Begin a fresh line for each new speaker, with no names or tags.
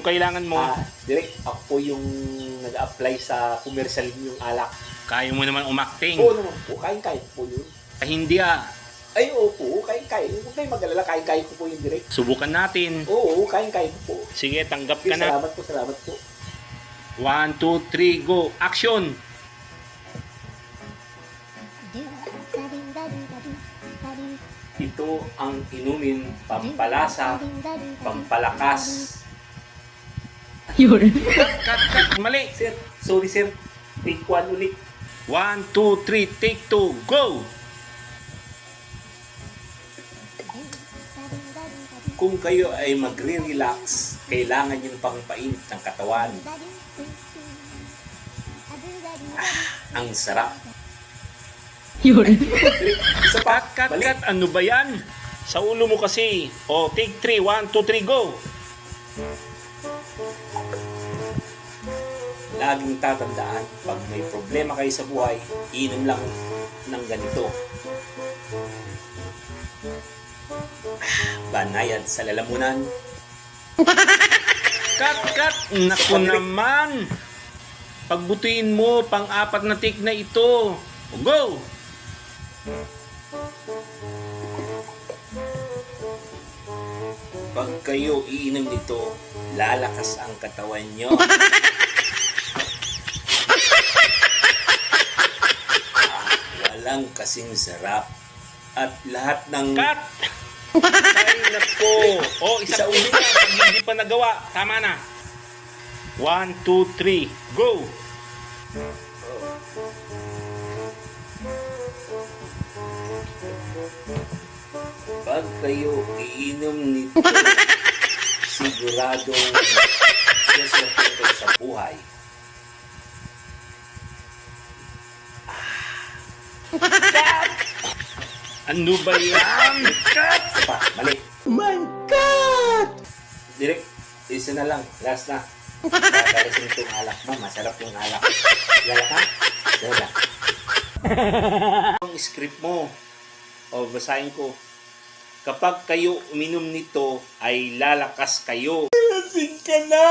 kailangan mo?
Direk, ako po yung nag-apply sa commercial yung alak.
Kaya mo naman umakting.
Oo naman po, kain-kain po yun.
Hindi
Ay, oo po, kain-kain. Huwag kayo mag-alala, kain-kain ko po yung direk.
Subukan natin.
Oo, kain-kain ko po.
Sige, tanggap
Okay,
ka na.
salamat po.
1, 2, 3, go. Action!
Ito ang inumin, pampalasa, pampalakas.
Yun.
Cut. Mali.
Sir, sorry sir. Take one ulit.
1, 2, 3, take 2, go!
Kung kayo ay magre-relax, kailangan yung pangpainit ng katawan. Ang sarap.
Yun.
Isa pa.
Cut.
Balik.
Ano ba yan? Sa ulo mo kasi. O, take 3. 1, 2, 3, go!
Laging tatandaan, pag may problema kayo sa buhay, inom lang ng ganito. Banayad sa lalamunan.
Cut. Naku naman. Pagbutuin mo, pang-apat na take na ito. O, go!
Pag kayo iinom nito, lalakas ang katawan nyo. Walang kasing sarap. At lahat ng...
Cut! Ay, naku. O, isa
Isa
ulit na. Pag hindi pa nagawa, tama na. 1, 2, 3, go!
Pag kayo iinom nito, siguradong saswerte kayo sa buhay.
Ano ba yan? Cut!
Pa, mali.
My God!
Direk, isa na lang. Last na. Kakalasin itong alak mo. Masarap yung alak. Yala ka? Yala. Ang script mo. O, basahin ko. Kapag kayo uminom nito, ay lalakas kayo. Lasing ka na!